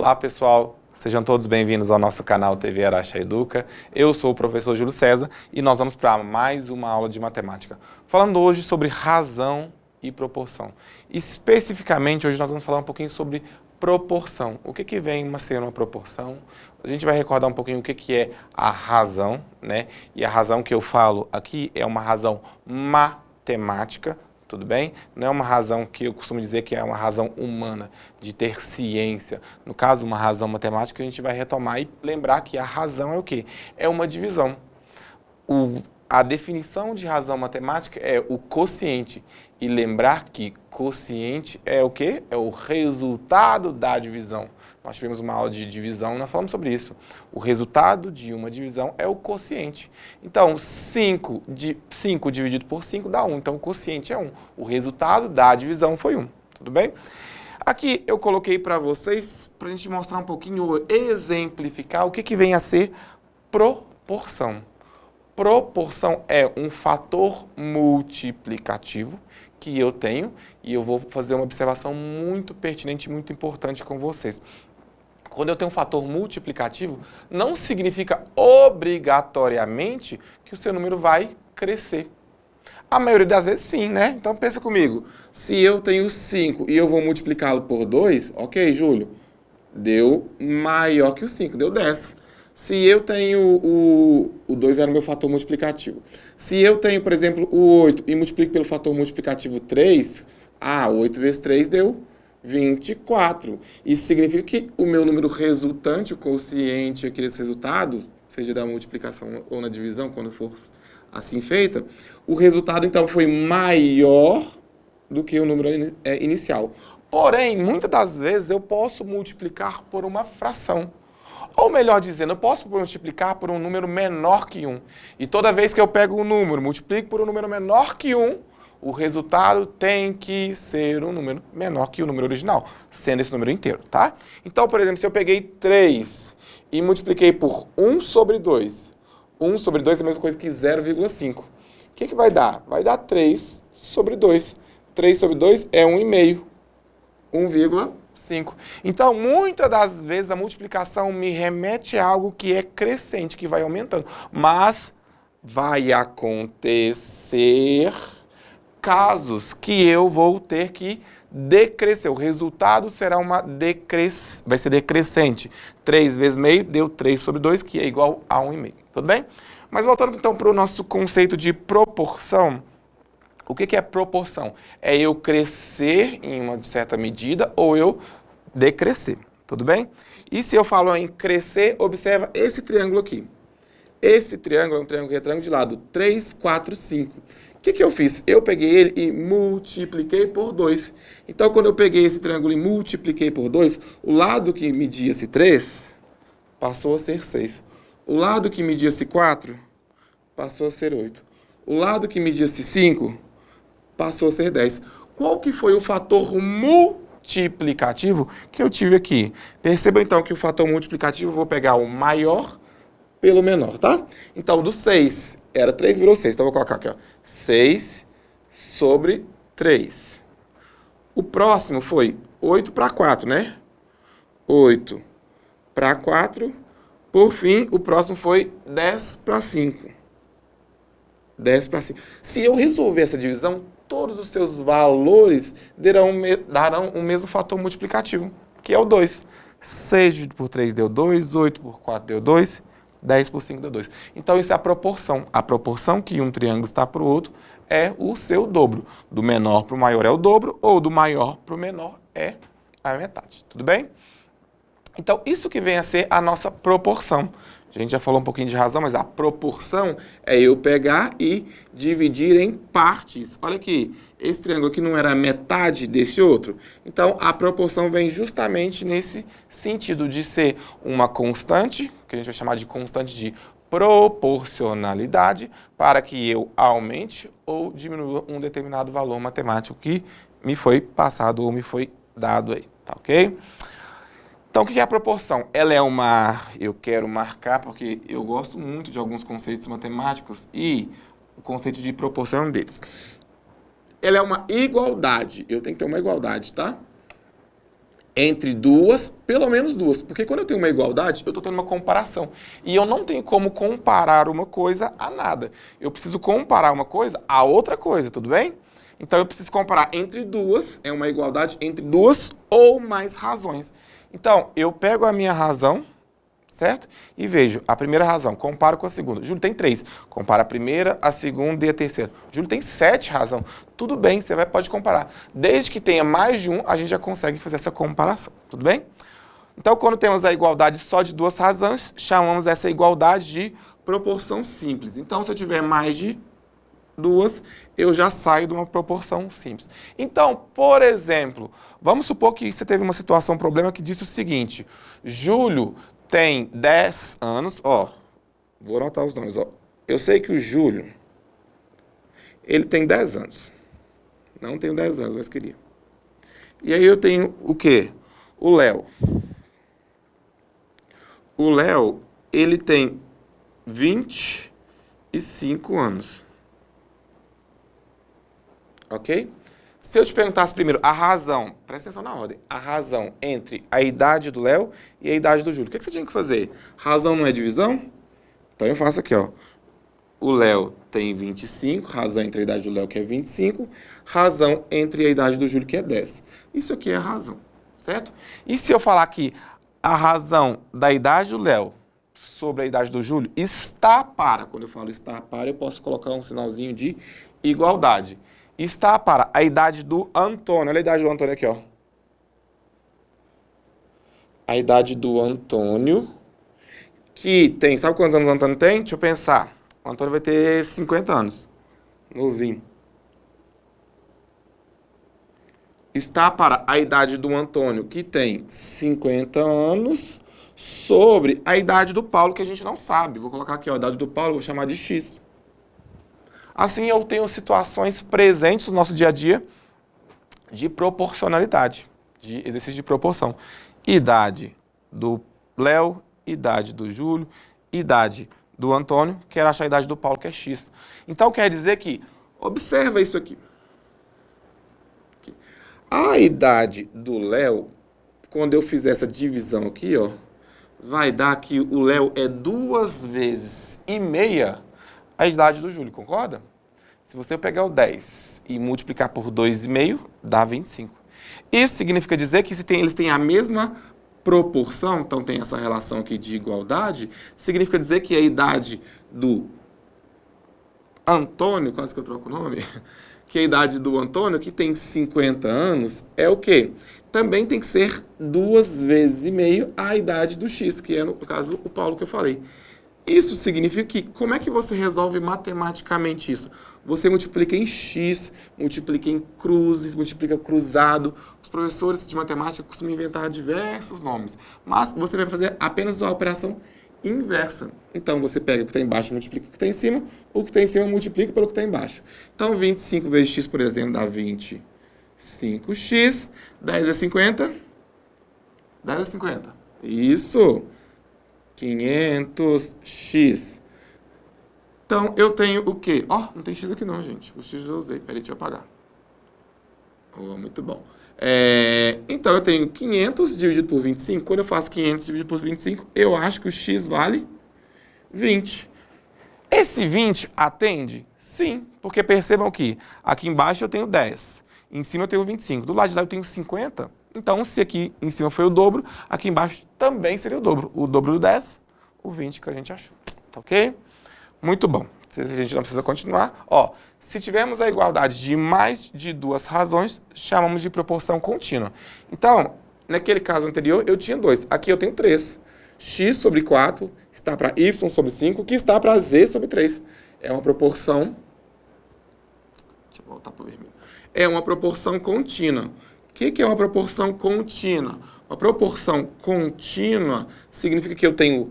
Olá pessoal, sejam todos bem-vindos ao nosso canal TV Araxá Educa. Eu sou o professor Júlio César e nós vamos para mais uma aula de matemática. Falando hoje sobre razão e proporção. Especificamente, hoje nós vamos falar um pouquinho sobre proporção. O que vem a ser uma proporção? A gente vai recordar um pouquinho o que é a razão, né? E a razão que eu falo aqui é uma razão matemática. Tudo bem? Não é uma razão que eu costumo dizer que é uma razão humana, de ter ciência. No caso, uma razão matemática, a gente vai retomar e lembrar que a razão é o quê? É uma divisão. A definição de razão matemática é o quociente. E lembrar que quociente é o quê? É o resultado da divisão. Nós tivemos uma aula de divisão e nós falamos sobre isso. O resultado de uma divisão é o quociente. Então, 5 dividido por 5 dá 1. Então, o quociente é 1. O resultado da divisão foi 1. Tudo bem? Aqui eu coloquei para vocês, para a gente mostrar um pouquinho, exemplificar o que vem a ser proporção. Proporção é um fator multiplicativo que eu tenho e eu vou fazer uma observação muito pertinente, muito importante com vocês. Quando eu tenho um fator multiplicativo, não significa obrigatoriamente que o seu número vai crescer. A maioria das vezes sim, né? Então pensa comigo, se eu tenho 5 e eu vou multiplicá-lo por 2, ok, Júlio, deu maior que o 5, deu 10. Se eu tenho o 2 era o meu fator multiplicativo. Se eu tenho, por exemplo, o 8 e multiplico pelo fator multiplicativo 3, 8 vezes 3 deu 24. Isso significa que o meu número resultante, o quociente aqui desse resultado, seja da multiplicação ou na divisão, quando for assim feita, o resultado então foi maior do que o número inicial. Porém, muitas das vezes eu posso multiplicar por uma fração. Ou melhor dizendo, eu posso multiplicar por um número menor que 1. E toda vez que eu pego um número, multiplico por um número menor que 1, o resultado tem que ser um número menor que o número original, sendo esse número inteiro, tá? Então, por exemplo, se eu peguei 3 e multipliquei por 1 sobre 2, 1 sobre 2 é a mesma coisa que 0,5. O que vai dar? Vai dar 3 sobre 2. 3 sobre 2 é 1,5. 1,5. Então, muitas das vezes a multiplicação me remete a algo que é crescente, que vai aumentando. Mas vai acontecer casos que eu vou ter que decrescer. O resultado será vai ser decrescente. 3 vezes meio deu 3 sobre 2, que é igual a 1,5. Tudo bem? Mas voltando então para o nosso conceito de proporção. O que é proporção? É eu crescer em uma certa medida ou eu decrescer. Tudo bem? E se eu falo em crescer, observa esse triângulo aqui. Esse triângulo é um triângulo retângulo de lado 3, 4, 5. O que eu fiz? Eu peguei ele e multipliquei por 2. Então, quando eu peguei esse triângulo e multipliquei por 2, o lado que media-se 3 passou a ser 6. O lado que media-se 4 passou a ser 8. O lado que media-se 5 passou a ser 10. Qual que foi o fator multiplicativo que eu tive aqui? Perceba então que o fator multiplicativo, eu vou pegar o maior pelo menor, tá? Então, do 6, era 3, virou 6. Então, eu vou colocar aqui, ó, 6 sobre 3. O próximo foi 8 para 4, né? 8 para 4. Por fim, o próximo foi 10 para 5. 10 para 5. Se eu resolver essa divisão, todos os seus valores darão o mesmo fator multiplicativo, que é o 2. 6 dividido por 3 deu 2, 8 por 4 deu 2, 10 por 5 deu 2. Então, isso é a proporção. A proporção que um triângulo está para o outro é o seu dobro. Do menor para o maior é o dobro, ou do maior para o menor é a metade. Tudo bem? Então, isso que vem a ser a nossa proporção. A gente já falou um pouquinho de razão, mas a proporção é eu pegar e dividir em partes. Olha aqui, esse triângulo aqui não era a metade desse outro. Então, a proporção vem justamente nesse sentido de ser uma constante, que a gente vai chamar de constante de proporcionalidade, para que eu aumente ou diminua um determinado valor matemático que me foi passado ou me foi dado aí, tá ok? Então, o que é a proporção? Ela é eu quero marcar porque eu gosto muito de alguns conceitos matemáticos e o conceito de proporção é um deles. Ela é uma igualdade, eu tenho que ter uma igualdade, tá? Entre duas, pelo menos duas. Porque quando eu tenho uma igualdade, eu estou tendo uma comparação. E eu não tenho como comparar uma coisa a nada. Eu preciso comparar uma coisa a outra coisa, tudo bem? Então eu preciso comparar entre duas, é uma igualdade entre duas ou mais razões. Então, eu pego a minha razão, certo? E vejo a primeira razão, comparo com a segunda. Júlio tem 3. Compara a primeira, a segunda e a terceira. Júlio tem 7 razões. Tudo bem, você pode comparar. Desde que tenha mais de um, a gente já consegue fazer essa comparação. Tudo bem? Então, quando temos a igualdade só de duas razões, chamamos essa igualdade de proporção simples. Então, se eu tiver mais de duas, eu já saio de uma proporção simples. Então, por exemplo, vamos supor que você teve uma situação, um problema que disse o seguinte: Júlio tem 10 anos, ó, vou anotar os nomes, ó. Eu sei que o Júlio, ele tem 10 anos. Não tenho 10 anos, mas queria. E aí eu tenho o quê? O Léo. O Léo, ele tem 25 anos. Ok? Se eu te perguntasse primeiro a razão, presta atenção na ordem, a razão entre a idade do Léo e a idade do Júlio, o que você tinha que fazer? Razão não é divisão? Então eu faço aqui, ó. O Léo tem 25, razão entre a idade do Léo, que é 25, razão entre a idade do Júlio, que é 10. Isso aqui é a razão, certo? E se eu falar que a razão da idade do Léo sobre a idade do Júlio está para, quando eu falo está para, eu posso colocar um sinalzinho de igualdade. Está para a idade do Antônio. Olha a idade do Antônio aqui, ó. A idade do Antônio, que tem... Sabe quantos anos o Antônio tem? Deixa eu pensar. O Antônio vai ter 50 anos. Novinho. Está para a idade do Antônio, que tem 50 anos, sobre a idade do Paulo, que a gente não sabe. Vou colocar aqui, ó, a idade do Paulo, vou chamar de X. Assim, eu tenho situações presentes no nosso dia a dia de proporcionalidade, de exercício de proporção. Idade do Léo, idade do Júlio, idade do Antônio, quero achar a idade do Paulo, que é X. Então, quer dizer que, observa isso aqui. A idade do Léo, quando eu fizer essa divisão aqui, ó, vai dar que o Léo é 2 vezes e meia a idade do Júlio, concorda? Se você pegar o 10 e multiplicar por 2,5, dá 25. Isso significa dizer que se eles têm a mesma proporção, então tem essa relação aqui de igualdade, significa dizer que a idade do Antônio, quase que eu troco o nome, que a idade do Antônio, que tem 50 anos, é o quê? Também tem que ser 2 vezes e meio a idade do X, que é, no caso, o Paulo que eu falei. Isso significa que, como é que você resolve matematicamente isso? Você multiplica em X, multiplica em cruzes, multiplica cruzado. Os professores de matemática costumam inventar diversos nomes, mas você vai fazer apenas a operação inversa. Então, você pega o que está embaixo e multiplica o que está em cima, o que está em cima multiplica pelo que está embaixo. Então, 25 vezes x, por exemplo, dá 25x, 10 vezes 50, 10 vezes 50. Isso! 500x. Então, eu tenho o quê? Ó, não tem x aqui não, gente. O x eu usei. Peraí, deixa eu apagar. Oh, muito bom. Então, eu tenho 500 dividido por 25. Quando eu faço 500 dividido por 25, eu acho que o x vale 20. Esse 20 atende? Sim, porque percebam que aqui embaixo eu tenho 10. Em cima eu tenho 25. Do lado de lá eu tenho 50. Então, se aqui em cima foi o dobro, aqui embaixo também seria o dobro. O dobro do 10, o 20 que a gente achou. Tá ok? Muito bom. A gente não precisa continuar. Ó, se tivermos a igualdade de mais de 2 razões, chamamos de proporção contínua. Então, naquele caso anterior, eu tinha 2. Aqui eu tenho 3. X sobre 4 está para y sobre 5, que está para z sobre 3. É uma proporção... Deixa eu voltar para o vermelho. É uma proporção contínua. O que é uma proporção contínua? Uma proporção contínua significa que eu tenho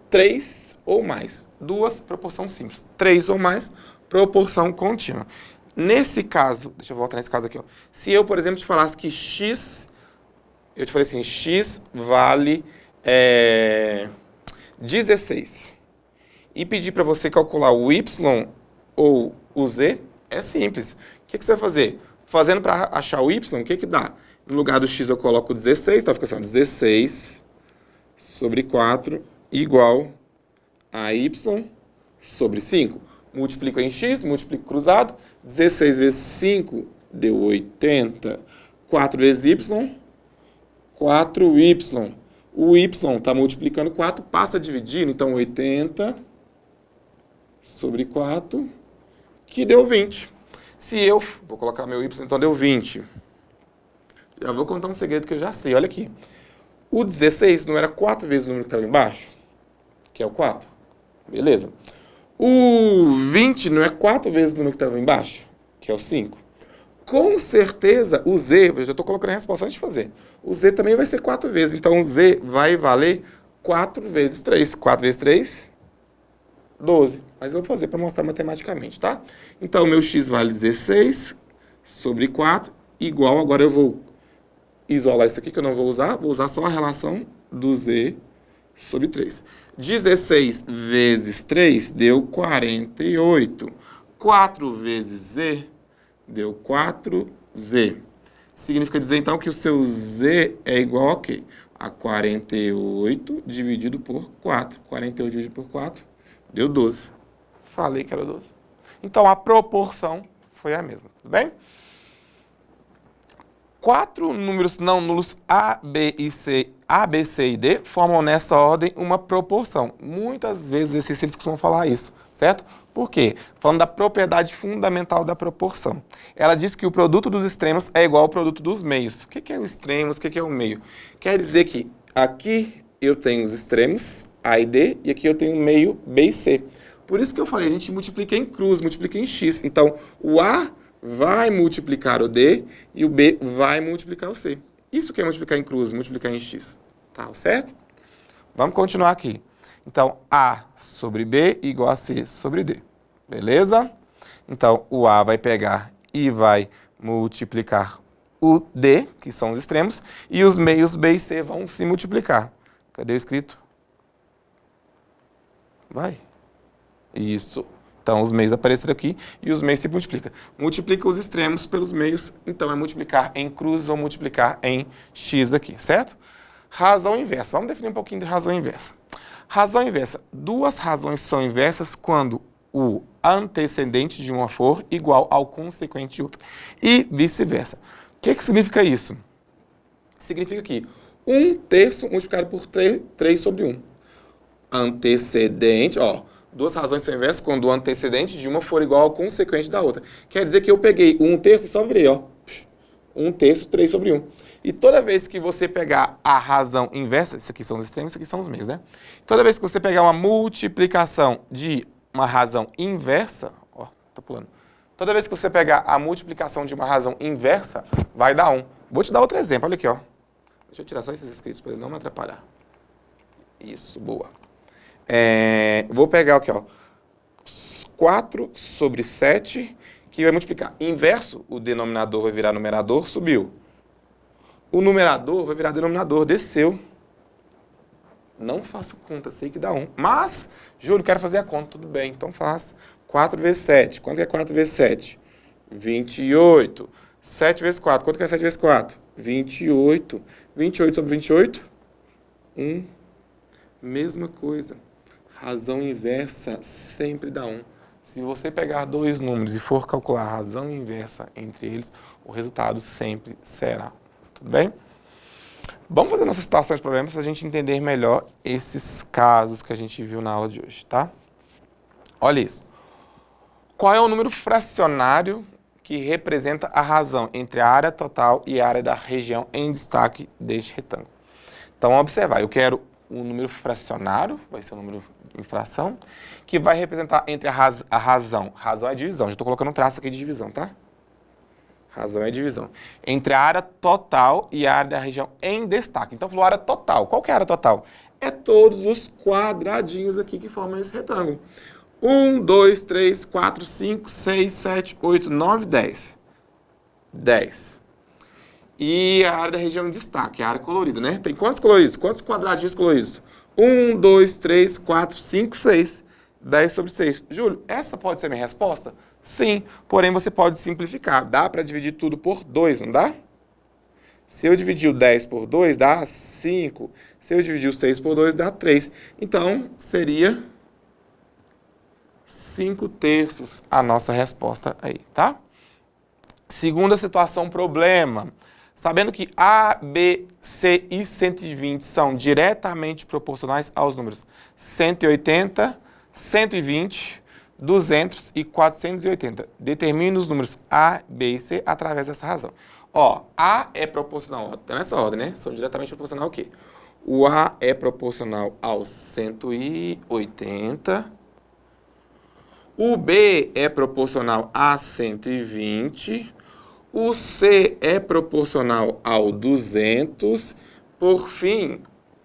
3 ou mais. 2, proporção simples. 3 ou mais, proporção contínua. Nesse caso, deixa eu voltar nesse caso aqui. Ó. Se eu, por exemplo, te falasse que x, eu te falei assim, x vale 16. E pedir para você calcular o y ou o z, é simples. O que você vai fazer? Fazendo para achar o y, o que dá? No lugar do x eu coloco 16, então fica assim, 16 sobre 4 igual a y sobre 5. Multiplico em x, multiplico cruzado. 16 vezes 5 deu 80. 4 vezes y, 4y. O y está multiplicando 4, passa a dividir, então 80 sobre 4, que deu 20. Se eu, vou colocar meu y, então deu 20. Já vou contar um segredo que eu já sei, olha aqui. O 16 não era 4 vezes o número que estava embaixo? Que é o 4. Beleza. O 20 não é 4 vezes o número que estava embaixo? Que é o 5. Com certeza, o z, eu já estou colocando a resposta antes de fazer. O z também vai ser 4 vezes. Então, o z vai valer 4 vezes 3. 4 vezes 3, 12. Mas eu vou fazer para mostrar matematicamente, tá? Então, o meu x vale 16 sobre 4, igual, agora eu vou isolar isso aqui que eu não vou usar só a relação do z sobre 3. 16 vezes 3 deu 48. 4 vezes z deu 4z. Significa dizer, então, que o seu z é igual a quê? A 48 dividido por 4. 48 dividido por 4 deu 12. Falei que era 12. Então, a proporção foi a mesma, tudo bem? 4 números não nulos A, B, C e D formam nessa ordem uma proporção. Muitas vezes os exercícios costumam falar isso, certo? Por quê? Falando da propriedade fundamental da proporção. Ela diz que o produto dos extremos é igual ao produto dos meios. O que é o extremos? O que é o meio? Quer dizer que aqui eu tenho os extremos A e D e aqui eu tenho o meio B e C. Por isso que eu falei, a gente multiplica em cruz, multiplica em x. Então, o A vai multiplicar o D e o B vai multiplicar o C. Isso que é multiplicar em cruz, multiplicar em x. Tá certo? Vamos continuar aqui. Então, A sobre B igual a C sobre D. Beleza? Então, o A vai pegar e vai multiplicar o D, que são os extremos, e os meios B e C vão se multiplicar. Cadê o escrito? Vai. Isso. Então, os meios apareceram aqui e os meios se multiplicam. Multiplica os extremos pelos meios, então é multiplicar em cruz ou multiplicar em x aqui, certo? Razão inversa. Vamos definir um pouquinho de razão inversa. Razão inversa. Duas razões são inversas quando o antecedente de uma for igual ao consequente de outra. E vice-versa. O que significa isso? Significa que 1/3 multiplicado por 3 sobre 1. Antecedente, ó. Duas razões são inversas quando o antecedente de uma for igual ao consequente da outra. Quer dizer que eu peguei 1/3 e só virei, ó. 1/3, 3 sobre 1. E toda vez que você pegar a razão inversa, isso aqui são os extremos, isso aqui são os meios, né? Toda vez que você pegar uma multiplicação de uma razão inversa, ó, tô pulando. Toda vez que você pegar a multiplicação de uma razão inversa, vai dar 1. Vou te dar outro exemplo, olha aqui, ó. Deixa eu tirar só esses escritos para ele não me atrapalhar. Isso, boa. Vou pegar aqui, ó. 4 sobre 7, que vai multiplicar. Inverso, o denominador vai virar numerador, subiu. O numerador vai virar denominador, desceu. Não faço conta, sei que dá 1. Mas, Júlio, quero fazer a conta, tudo bem, então faço. 4 vezes 7, quanto é 4 vezes 7? 28. 7 vezes 4, quanto que é 7 vezes 4? 28. 28 sobre 28? 1. Mesma coisa. Razão inversa sempre dá 1. Se você pegar dois números e for calcular a razão inversa entre eles, o resultado sempre será. Tudo bem? Vamos fazer nossas situações problemas para a gente entender melhor esses casos que a gente viu na aula de hoje, tá? Olha isso. Qual é o número fracionário que representa a razão entre a área total e a área da região em destaque deste retângulo? Então, vamos observar. Eu quero um número fracionário, vai ser o número em fração, que vai representar entre a razão. Razão é divisão. Já estou colocando um traço aqui de divisão, tá? Razão é divisão. Entre a área total e a área da região em destaque. Então, falou área total. Qual que é a área total? É todos os quadradinhos aqui que formam esse retângulo. 1, 2, 3, 4, 5, 6, 7, 8, 9, 10. 10. E a área da região em destaque, a área colorida, né? Tem quantos coloridos? Quantos quadradinhos coloridos? 1, 2, 3, 4, 5, 6. 10 sobre 6. Júlio, essa pode ser a minha resposta? Sim, porém você pode simplificar. Dá para dividir tudo por 2, não dá? Se eu dividir o 10 por 2, dá 5. Se eu dividir o 6 por 2, dá 3. Então, seria 5/3 a nossa resposta aí, tá? Segunda situação, problema. Sabendo que A, B, C e 120 são diretamente proporcionais aos números 180, 120, 200 e 480. Determine os números A, B e C através dessa razão. Ó, A é proporcional, tá nessa ordem, né? São diretamente proporcional ao quê? O A é proporcional ao 180. O B é proporcional a 120. O C é proporcional ao 200. Por fim,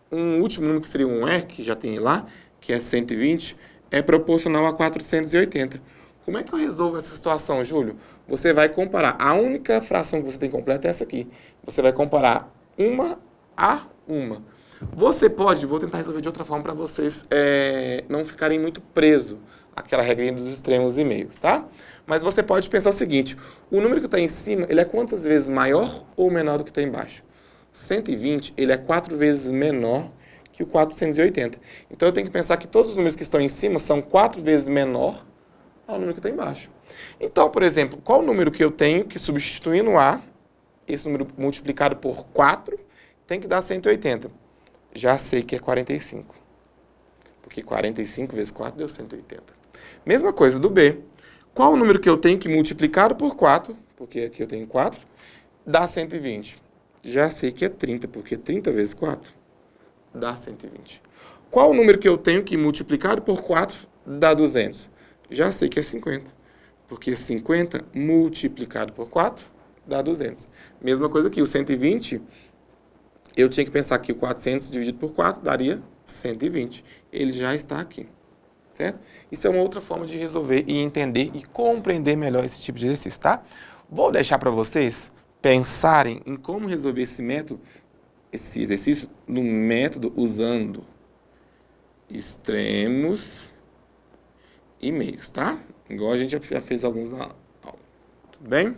um último número que seria um E, que já tem lá, que é 120, é proporcional a 480. Como é que eu resolvo essa situação, Júlio? Você vai comparar. A única fração que você tem completa é essa aqui. Você vai comparar uma a uma. Você pode, vou tentar resolver de outra forma para vocês não ficarem muito presos àquela regrinha dos extremos e meios, tá? Mas você pode pensar o seguinte, o número que está em cima, ele é quantas vezes maior ou menor do que está embaixo? 120, ele é 4 vezes menor que o 480. Então, eu tenho que pensar que todos os números que estão em cima são 4 vezes menor ao número que está embaixo. Então, por exemplo, qual o número que eu tenho que substituindo A, esse número multiplicado por 4, tem que dar 180. Já sei que é 45. Porque 45 vezes 4 deu 180. Mesma coisa do B. Qual o número que eu tenho que multiplicado por 4, porque aqui eu tenho 4, dá 120. Já sei que é 30, porque 30 vezes 4 dá 120. Qual o número que eu tenho que multiplicado por 4 dá 200? Já sei que é 50, porque 50 multiplicado por 4 dá 200. Mesma coisa aqui, o 120, eu tinha que pensar que o 400 dividido por 4 daria 120. Ele já está aqui, certo? Isso é uma outra forma de resolver e entender e compreender melhor esse tipo de exercício, tá? Vou deixar para vocês pensarem em como resolver esse exercício no método usando extremos e meios, tá? Igual a gente já fez alguns na aula. Tudo bem?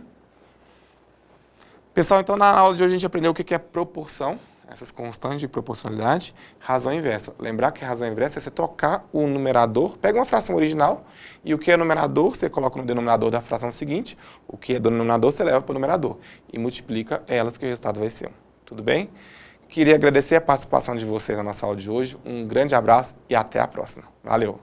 Pessoal, então na aula de hoje a gente aprendeu o que é proporção, essas constantes de proporcionalidade, razão inversa. Lembrar que a razão inversa é você trocar o numerador, pega uma fração original e o que é numerador você coloca no denominador da fração seguinte, o que é denominador você leva para o numerador e multiplica elas que o resultado vai ser 1. Tudo bem? Queria agradecer a participação de vocês na nossa aula de hoje. Um grande abraço e até a próxima. Valeu!